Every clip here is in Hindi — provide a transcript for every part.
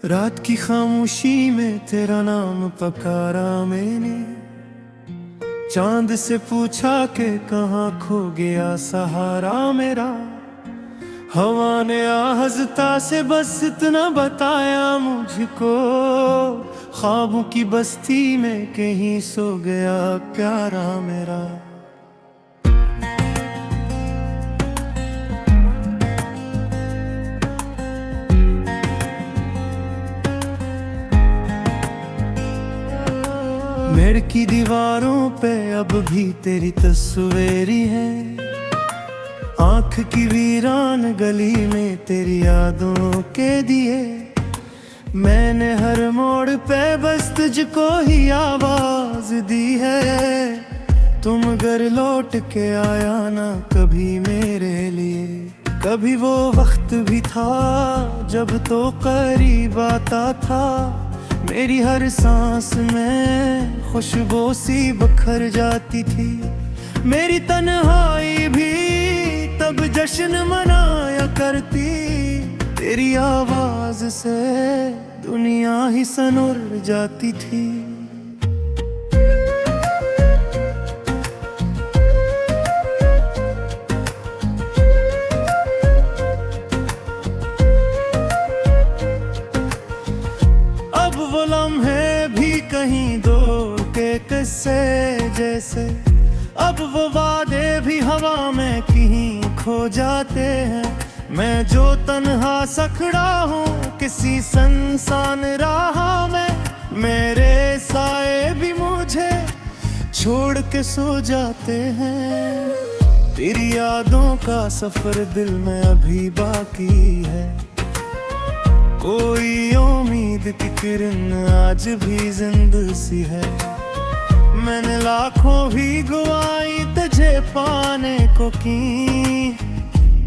रात की खामोशी में तेरा नाम पकारा मैंने, चांद से पूछा कि कहाँ खो गया सहारा मेरा। हवा ने आहज़ता से बस इतना बताया मुझको, ख्वाबों की बस्ती में कहीं सो गया प्यारा मेरा। मेड़ की दीवारों पे अब भी तेरी तस्वीरी है, आँख की वीरान गली में तेरी यादों के दिए। मैंने हर मोड़ पे बस तुझको ही आवाज दी है, तुम घर लौट के आया ना कभी मेरे लिए। कभी वो वक्त भी था जब तो करीब आता था, मेरी हर सांस में खुशबू सी बखर जाती थी। मेरी तन्हाई भी तब जश्न मनाया करती, तेरी आवाज से दुनिया ही सनुर जाती थी। अब वो लम्हे भी कहीं दूर के किस्से जैसे, अब वो वादे भी हवा में कहीं खो जाते हैं। मैं जो तन्हा सखड़ा हूँ किसी सुनसान राह में, मेरे साए भी मुझे छोड़ के सो जाते हैं। तेरी यादों का सफर दिल में अभी बाकी है, कोई उम्मीद की किरण आज भी जिंदा सी है। मैंने लाखों भी गवाई तुझे पाने को की,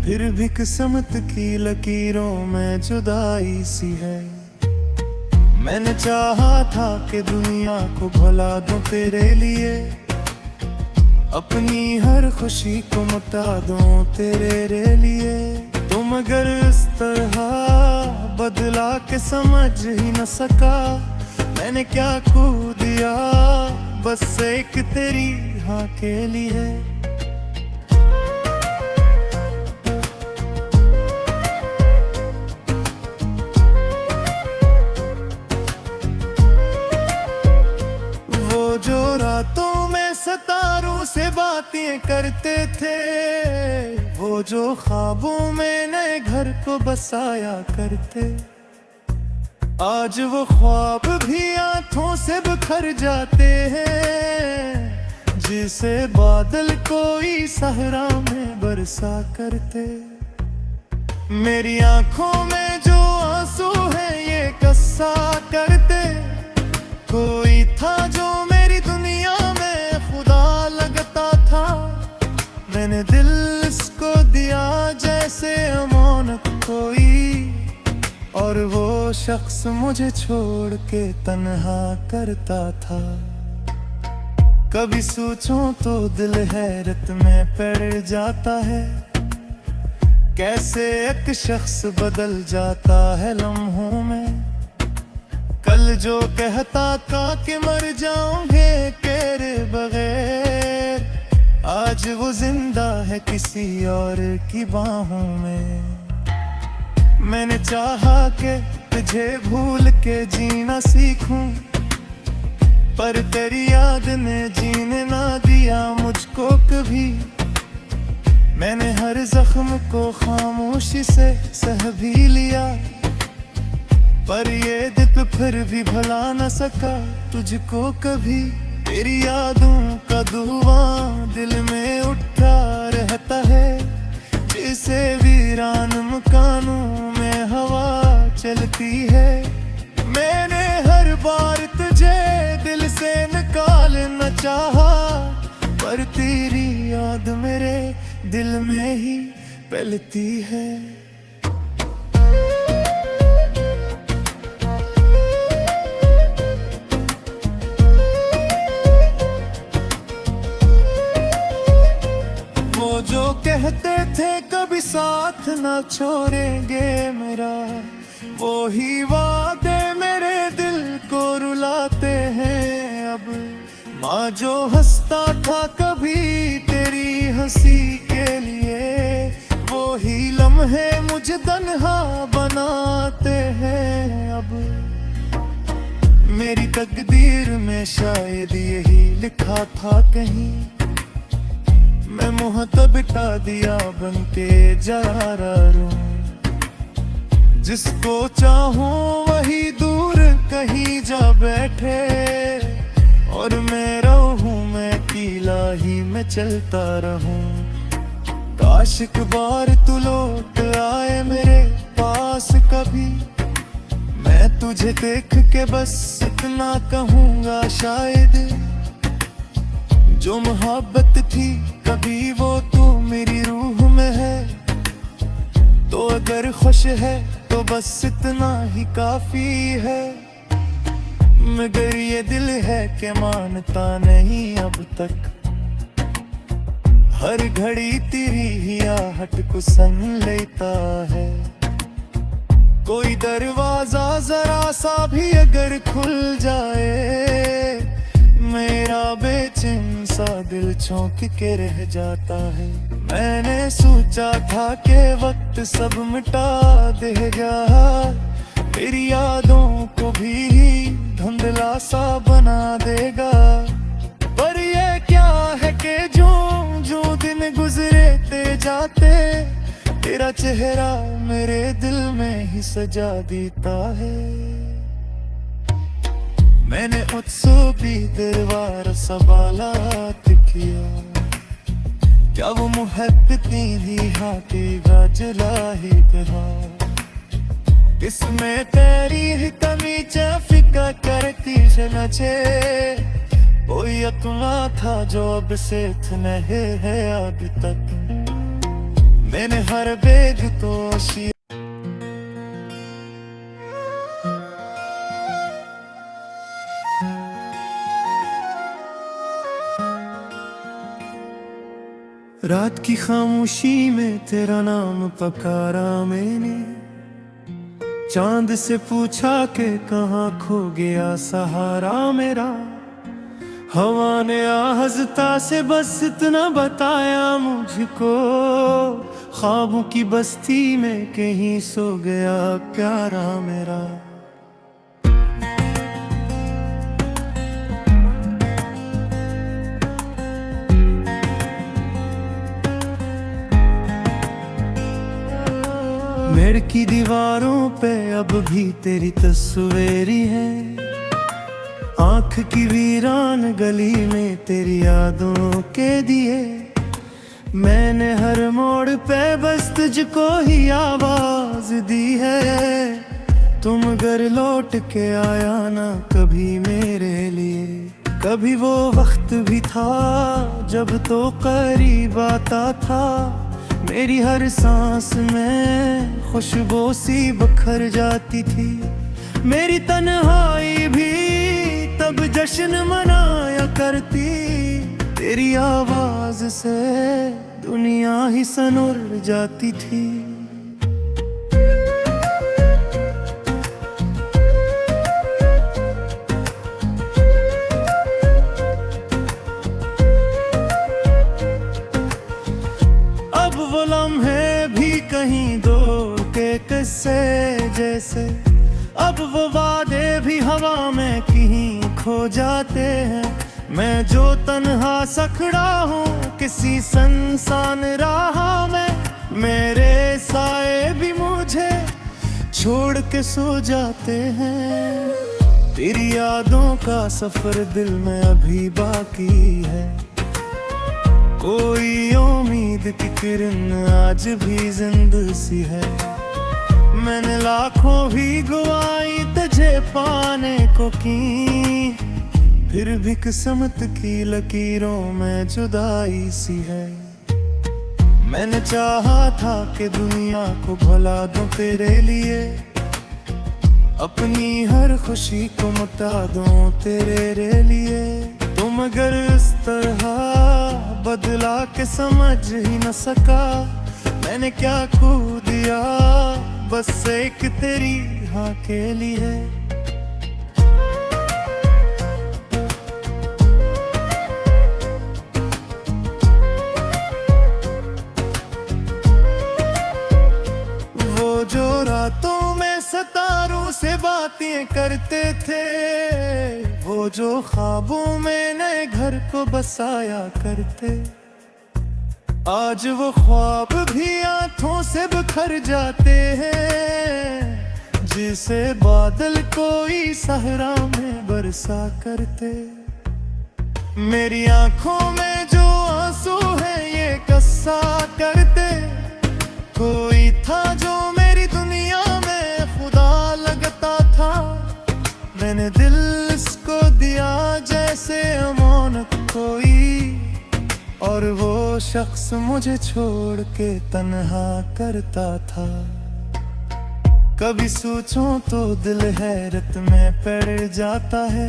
फिर भी किस्मत की लकीरों में जुदाई सी है। मैंने चाहा था कि दुनिया को भुला दूं तेरे लिए, अपनी हर खुशी को मिटा दूं तेरे लिए। तुम अगर इस तरह बदला के समझ ही न सका, मैंने क्या खो दिया बस एक तेरी हाँ के लिए। वो जो रातों में सितारों से बातें करते थे, वो जो ख्वाबों में नए घर को बसाया करते, आज वो ख्वाब भी आंखों से बिखर जाते हैं, जिसे बादल कोई सहरा में बरसा करते। मेरी आंखों में जो आंसू है ये कस्सा करते, कोई था जो मेरी दुनिया में खुदा लगता था। मैंने दिल इसको दिया जैसे अमानत कोई, और वो शख्स मुझे छोड़ के तन्हा करता था। कभी सोचूं तो दिल हैरत में पड़ जाता है, कैसे एक शख्स बदल जाता है लम्हों में। कल जो कहता था कि मर जाऊंगे तेरे बगैर, आज वो जिंदा है किसी और की बाहों में। मैंने चाहा कि तुझे भूल के जीना सीखूं, पर तेरी याद ने जीने ना दिया मुझको कभी। मैंने हर जख्म को खामोशी से सह भी लिया, पर ये दिल फिर भी भुला न सका तुझको कभी। तेरी यादों का धुआं दिल में उठा रहता है, जिसे वीरान मकानों में हवा चलती है। मैंने हर बार तुझे दिल से निकालना चाहा, पर तेरी याद मेरे दिल में ही पलती है। वो जो कहते थे कभी साथ ना छोड़ेंगे मेरा, वो ही वादे मेरे दिल को रुलाते हैं अब। माँ जो हंसता था कभी तेरी हंसी के लिए, वो ही लम्हे मुझे तन्हा बनाते हैं अब। मेरी तकदीर में शायद यही लिखा था कहीं, मैं मुँह तो बिठा दिया बनके जरा रूं। जिसको चाहूं वही दूर कहीं जा बैठे, और मैं रहूं मैं कीला ही में चलता रहूं। काश एक बार तू लौट आए मेरे पास कभी, मैं तुझे देख के बस इतना कहूंगा शायद। जो मोहब्बत थी कभी वो तू मेरी रूह में है, तो अगर खुश है तो बस इतना ही काफी है। मगर ये दिल है कि मानता नहीं अब तक, हर घड़ी तेरी ही आहट को सन लेता है। कोई दरवाजा जरा सा भी अगर खुल जाए, मेरा बेचैन सा दिल चौंक के रह जाता है। मैंने सोचा था कि वक्त सब मिटा देगा, मेरी यादों को भी धुंधला सा बना देगा। पर ये क्या है कि जो जो दिन गुजरते जाते, तेरा चेहरा मेरे दिल में ही सजा देता है। मैंने मुझसे भी दरबार सवालात किया, क्या वो मुहब्बती ही हाथी जलाही कहा। इसमें तेरी ही कमी फिक्र करती चलचे, कोई अकमा था जो अब से नहीं है अब तक। मैंने हर बेग तो रात की खामोशी में तेरा नाम पकारा मैंने, चांद से पूछा कि कहाँ खो गया सहारा मेरा। हवा ने आहज़ता से बस इतना बताया मुझको, ख्वाबों की बस्ती में कहीं सो गया प्यारा मेरा। मेड़ की दीवारों पे अब भी तेरी तस्वीरी है, आँख की वीरान गली में तेरी यादों के दिए। मैंने हर मोड़ पे बस तुझको ही आवाज दी है, तुम घर लौट के आया ना कभी मेरे लिए। कभी वो वक्त भी था जब तो करीब आता था, मेरी हर सांस में खुशबू सी बखर जाती थी। मेरी तन्हाई भी तब जश्न मनाया करती, तेरी आवाज से दुनिया ही सनुर जाती थी। अब वो लम्हे भी कहीं दूर के किस्से जैसे, अब वो वादे भी हवा में कहीं खो जाते हैं। मैं जो तन्हा सखड़ा हूँ किसी सुनसान राह में, मेरे साए भी मुझे छोड़ के सो जाते हैं। तेरी यादों का सफर दिल में अभी बाकी है, कोई उम्मीद की किरण आज भी जिंदा सी है। मैंने लाखों भी गवाई तुझे पाने को की, फिर भी किस्मत की लकीरों में जुदाई सी है। मैंने चाहा था कि दुनिया को भुला दूं तेरे लिए, अपनी हर खुशी को मिटा दूं तेरे लिए। तुम अगर इस तरह बदला के समझ ही न सका, मैंने क्या खो दिया बस एक तेरी यहाँ के लिए। वो जो रातों में सितारों से बातें करते थे, वो जो ख्वाबों में नए घर को बसाया करते, आज वो ख्वाब भी आंखों से बिखर जाते हैं, जिसे बादल कोई सहरा में बरसा करते। मेरी आंखों में जो आंसू है ये कस्सा करते, कोई था जो मेरी दुनिया में खुदा लगता था, मैंने दिल इसको दिया जैसे अमानत कोई, और वो शख्स मुझे छोड़ के तन्हा करता था। कभी सोचूं तो दिल हैरत में पड़ जाता है,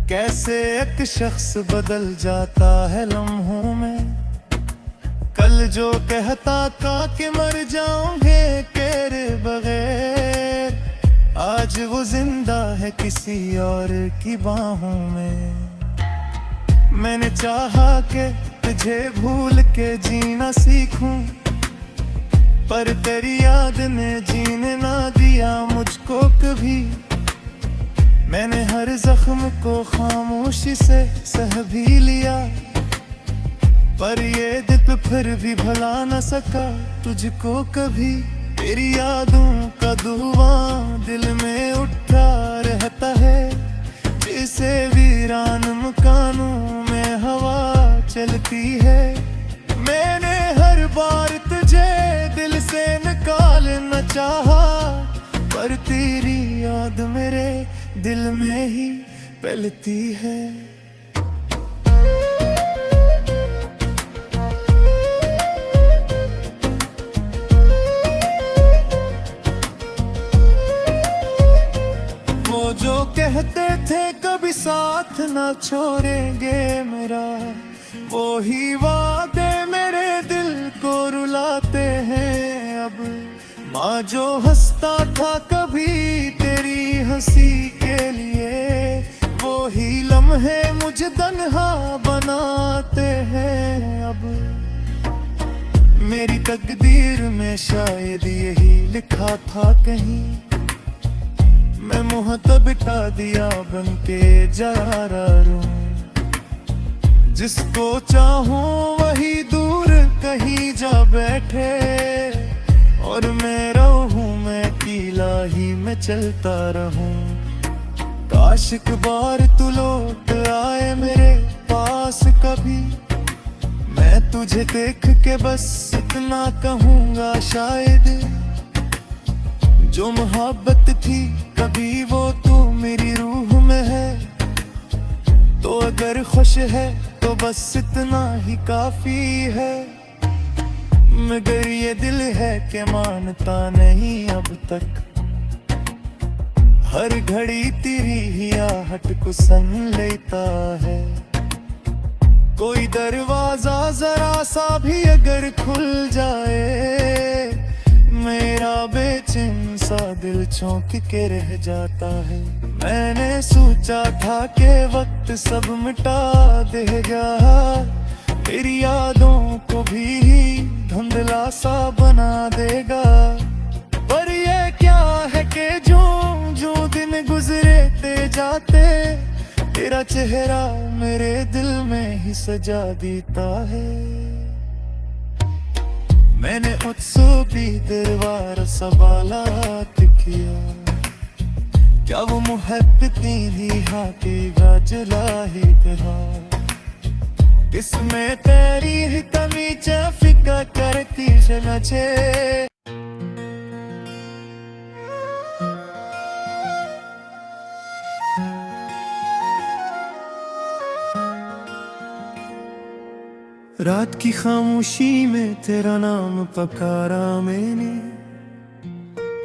कैसे एक शख्स बदल जाता है लम्हों में। कल जो कहता था कि मर जाऊंगे तेरे बगैर, आज वो जिंदा है किसी और की बाहों में। मैंने चाहा कि तुझे भूल के जीना सीखूं, पर तेरी याद ने जीने ना दिया मुझको कभी। मैंने हर जख्म को खामोशी से सह भी लिया, पर ये दिल फिर भी भुला न सका तुझको कभी। तेरी यादों का धुआं दिल में उठा रहता है, जिसे वीरान मकानों में हवा चलती है। मैंने हर बार तुझे दिल से निकाल न चाहा, पर तेरी याद मेरे दिल में ही पलती है। वो जो कहते थे कभी साथ ना छोड़ेंगे मेरा, वो ही वादे मेरे दिल को रुलाते हैं अब। माँ जो हंसता था कभी तेरी हंसी के लिए, वो ही लम्हे मुझे तन्हा बनाते हैं अब। मेरी तकदीर में शायद यही लिखा था कहीं, मैं मुँह तो बिठा दिया बनके जरा रूं। जिसको चाहूं वही दूर कहीं जा बैठे, और मैं रहूं मैं कीला ही में चलता रहूं। काश एक बार तू लौट आए मेरे पास कभी, मैं तुझे देख के बस इतना कहूंगा शायद। जो मोहब्बत थी कभी वो तू मेरी रूह में है, तो अगर खुश है तो बस इतना ही काफी है। मगर ये दिल है कि मानता नहीं अब तक, हर घड़ी तेरी ही आहट को सन लेता है। कोई दरवाजा जरा सा भी अगर खुल जाए, मेरा बेचैन सा दिल चौंक के रह जाता है। मैंने सोचा था कि वक्त सब मिटा देगा, तेरी यादों को भी धुंधला सा बना देगा। पर ये क्या है कि जो जो दिन गुजरेते जाते, तेरा चेहरा मेरे दिल में ही सजा देता है। मैंने उत्सो भी दरबार सवालात किया, क्या वो मुहब्बती ही हाकेगा जलाही तेरा। इसमें तेरी ही कमी फिक्र करती चलचे। रात की खामोशी में तेरा नाम पकारा मैंने,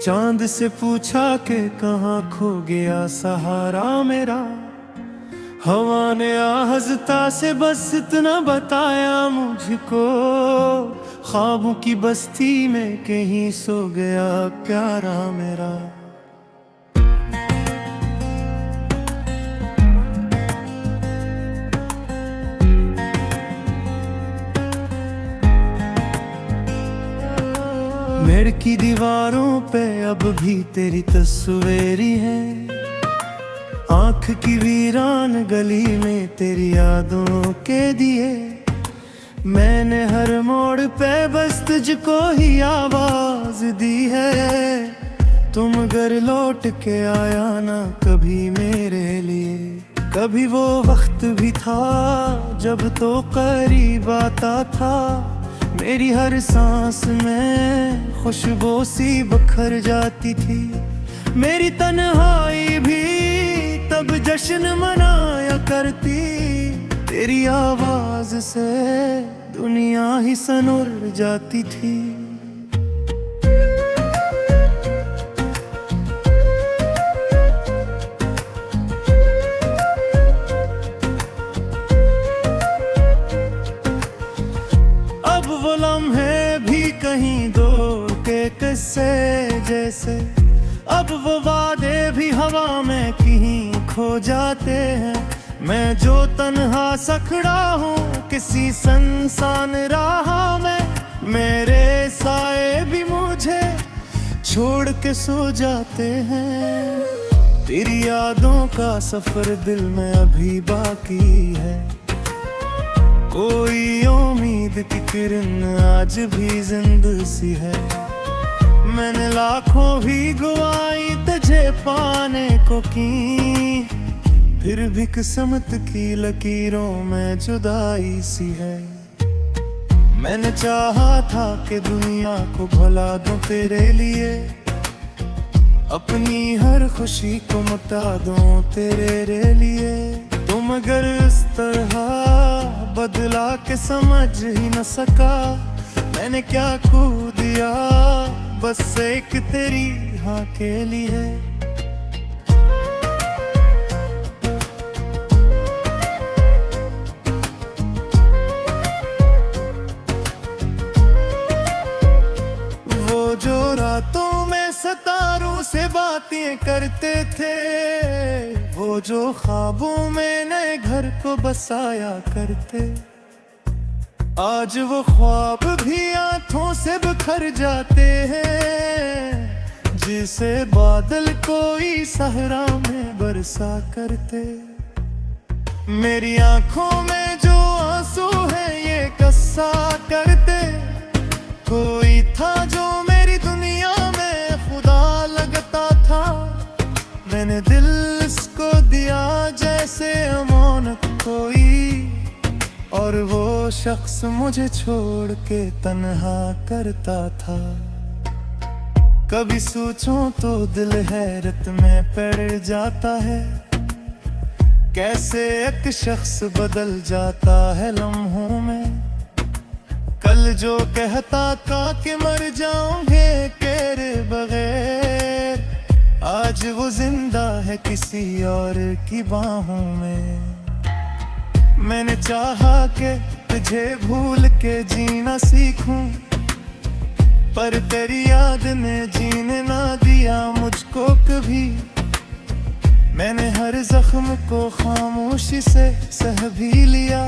चांद से पूछा कि कहाँ खो गया सहारा मेरा। हवा ने आहज़ता से बस इतना बताया मुझको, ख्वाबों की बस्ती में कहीं सो गया प्यारा मेरा। मेड़ की दीवारों पे अब भी तेरी तस्वीरें हैं, आँख की वीरान गली में तेरी यादों के दिए। मैंने हर मोड़ पे बस तुझको ही आवाज दी है, तुम घर लौट के आया ना कभी मेरे लिए। कभी वो वक्त भी था जब तो करीब आता था, मेरी हर सांस में खुशबू सी बखर जाती थी। मेरी तन्हाई भी तब जश्न मनाया करती, तेरी आवाज से दुनिया ही सनुर जाती थी। अब वो लम्हे भी कहीं दूर के किस्से जैसे, अब वो वादे भी हवा में कहीं खो जाते हैं। मैं जो तन्हा सखड़ा हूँ किसी सुनसान राह में, मेरे साए भी मुझे छोड़ के सो जाते हैं। तेरी यादों का सफर दिल में अभी बाकी है, कोई उम्मीद की किरण आज भी जिंदा सी है। मैंने लाखों भी गवाई तुझे पाने को की, फिर भी किस्मत की लकीरों में जुदाई सी है। मैंने चाहा था कि दुनिया को भुला दूं तेरे लिए, अपनी हर खुशी को मिटा दूं तेरे लिए। तुम अगर इस तरह बदला के समझ ही न सका, मैंने क्या खो दिया बस एक तेरी हाँ के लिए। वो जो रातों में सितारों से बातें करते थे, वो जो ख्वाबों में नए घर को बसाया करते, आज वो ख्वाब भी आंखों से बिखर जाते हैं, जिसे बादल कोई सहरा में बरसा करते। मेरी आंखों में जो आंसू है ये कस्सा करते, कोई था जो मेरी दुनिया में खुदा लगता था। मैंने दिल इसको दिया जैसे अमानत कोई, और वो शख्स मुझे छोड़ के तन्हा करता था। कभी सोचूं तो दिल हैरत में पड़ जाता है, कैसे एक शख्स बदल जाता है लम्हों में। कल जो कहता था कि मर जाऊंगे तेरे बगैर, आज वो जिंदा है किसी और की बाहों में। मैंने चाहा कि तुझे भूल के जीना सीखूं, पर तेरी याद ने जीने ना दिया मुझको कभी। मैंने हर जख्म को खामोशी से सह भी लिया,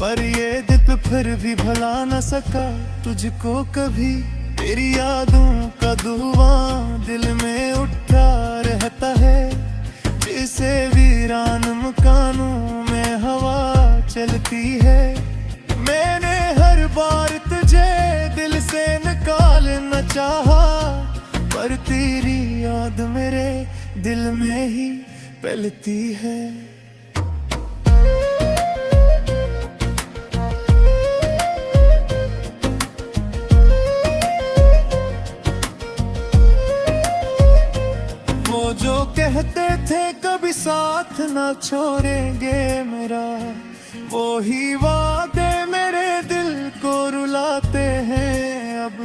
पर ये दिल फिर भी भुला न सका तुझको कभी। तेरी यादों का धुआं दिल में उठा रहता है, जिसे वीरान मकानों में हवा चलती है। मैंने हर बार तुझे दिल से निकाल न चाहा, पर तेरी याद मेरे दिल में ही पलती है। वो जो कहते थे कभी साथ ना छोड़ेंगे मेरा, वो ही वादे मेरे दिल को रुलाते हैं अब।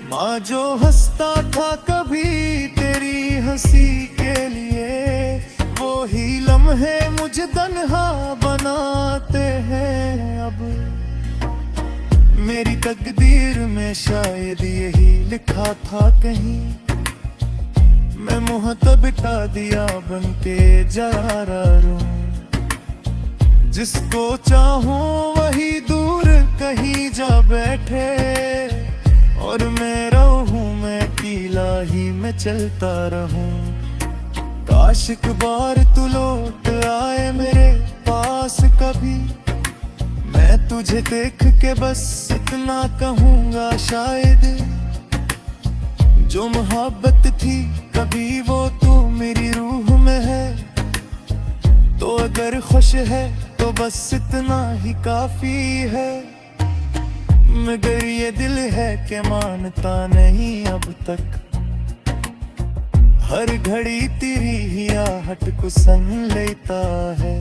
माँ जो हंसता था कभी तेरी हंसी के लिए, वो ही लम्हे मुझे तन्हा बनाते हैं अब। मेरी तकदीर में शायद यही लिखा था कहीं, मैं मुँह तो बिठा दिया बनके जा रहा हूँ। जिसको चाहूं वही दूर कहीं जा बैठे, और मैं रहूं मैं अकेला ही मैं चलता रहूं। काश एक बार तू लौट आए मेरे पास कभी, मैं तुझे देख के बस इतना कहूंगा शायद। जो मोहब्बत थी कभी वो तू मेरी रूह में है, तो अगर खुश है तो बस इतना ही काफी है। मगर ये दिल है कि मानता नहीं अब तक, हर घड़ी तेरी ही आहट को सन लेता है।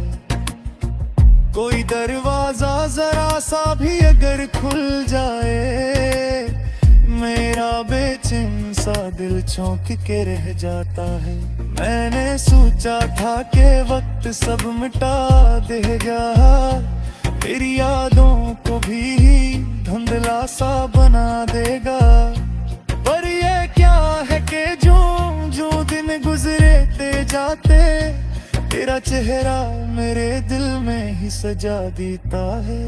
कोई दरवाजा जरा सा भी अगर खुल जाए, मेरा बेचैन सा दिल चौंक के रह जाता है। मैंने सोचा था कि वक्त सब मिटा देगा, मेरी यादों को भी धुंधला सा बना देगा। पर ये क्या है कि जो दिन गुजरते जाते, तेरा चेहरा मेरे दिल में ही सजा देता है।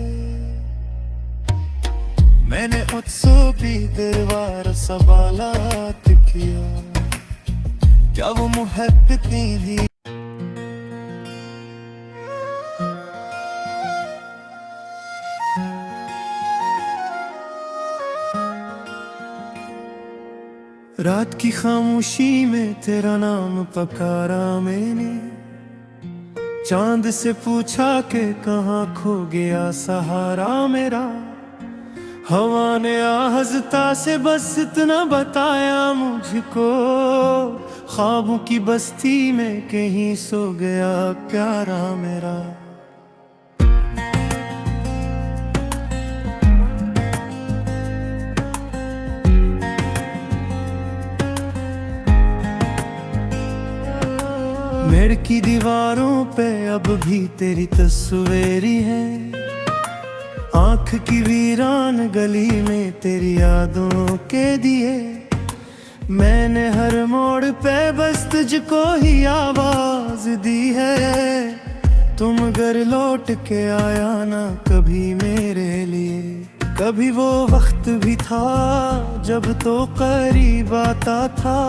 मैंने उत्सव भी दरबार सवालात किया, क्या वो मोहब्बत थी? रात की खामोशी में तेरा नाम पकारा मैंने, चांद से पूछा कि कहाँ खो गया सहारा मेरा। हवा ने आहज़ता से बस इतना बताया मुझको, ख्वाबों की बस्ती में कहीं सो गया प्यारा मेरा। मेड़ की दीवारों पे अब भी तेरी तस्वीरें हैं, आँख की वीरान गली में तेरी यादों के दिए। मैंने हर मोड़ पे बस तुझको ही आवाज दी है, तुम घर लौट के आया ना कभी मेरे लिए। कभी वो वक्त भी था जब तो करीब आता था,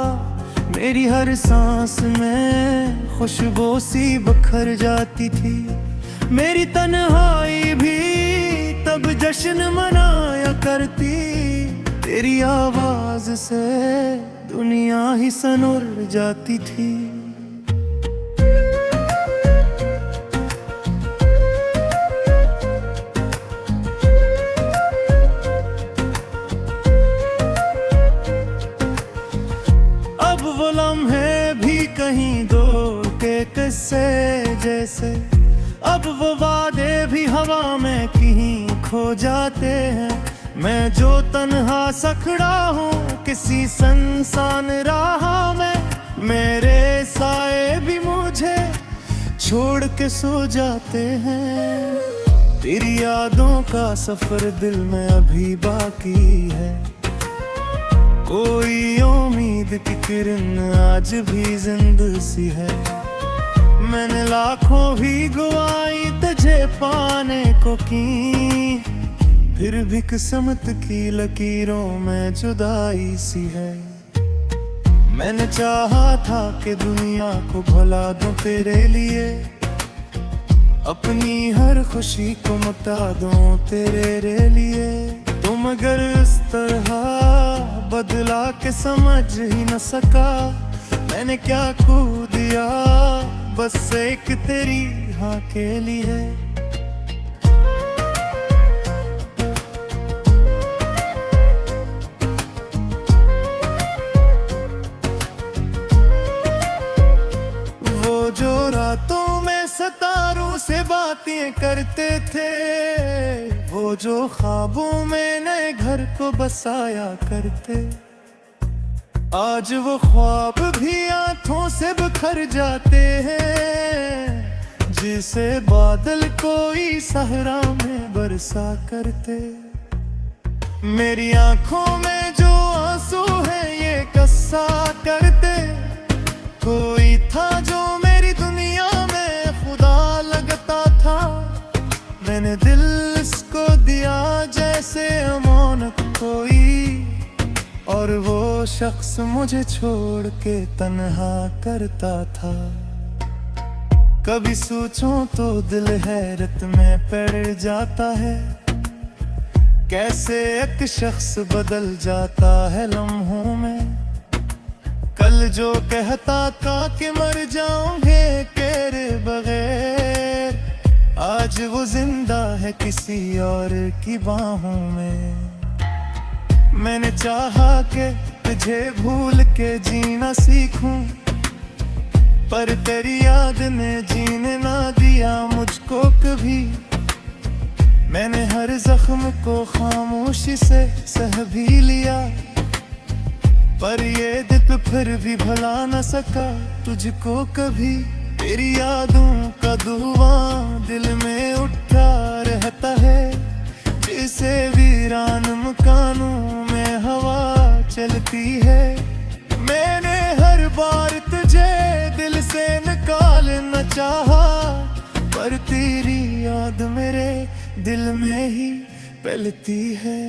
मेरी हर सांस में खुशबू सी बखर जाती थी। मेरी तन्हाई भी तब जश्न मनाया करती, तेरी आवाज से दुनिया ही सनोर जाती थी। अब वो लम्हे भी कहीं दूर के किस्से जैसे, अब वो वादे भी हवा में कहीं खो जाते हैं। मैं जो तन्हा सखड़ा हूँ किसी सुनसान राह में, मेरे साए भी मुझे छोड़ के सो जाते हैं। तेरी यादों का सफर दिल में अभी बाकी है, कोई उम्मीद की किरण आज भी जिंदा सी है। मैंने लाखों भी गवाई तुझे पाने को की, फिर भी किस्मत की लकीरों में जुदाई सी है। मैंने चाहा था कि दुनिया को भुला दूं तेरे लिए, अपनी हर खुशी को मिटा दूं तेरे लिए। तुम अगर इस तरह बदला के समझ ही न सका, मैंने क्या खो दिया बस एक तेरी हाँ के लिए। वो जो रातों में सितारों से बातें करते थे, वो जो ख्वाबों में नए घर को बसाया करते, आज वो ख्वाब भी आंखों से बिखर जाते हैं, जिसे बादल कोई सहरा में बरसा करते। मेरी आंखों में जो आंसू है ये कस्सा करते। कोई था जो मेरी दुनिया में खुदा लगता था, मैंने दिल इसको दिया जैसे अमानत कोई, और वो शख्स मुझे छोड़ के तन्हा करता था। कभी सोचूं तो दिल हैरत में पड़ जाता है, कैसे एक शख्स बदल जाता है लम्हों में। कल जो कहता था कि मर जाऊंगे तेरे बगैर, आज वो जिंदा है किसी और की बाहों में। मैंने चाहा कि तुझे भूल के जीना सीखूं, पर तेरी याद ने जीने ना दिया मुझको कभी। मैंने हर जख्म को खामोशी से सह भी लिया, पर ये दिल फिर भी भुला न सका तुझको कभी। तेरी यादों का धुआं दिल में उठा रहता है, जिसे वीरान मकानों में हवा चलती है। मैंने हर बार तुझे दिल से निकालना चाहा, पर तेरी याद मेरे दिल में ही पलती है।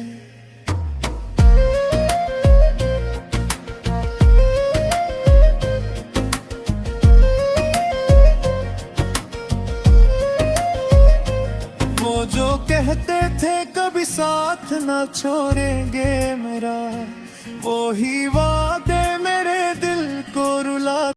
वो जो कहते थे कभी साथ ना छोड़ेंगे मेरा, वो ही वादे मेरे दिल को रुला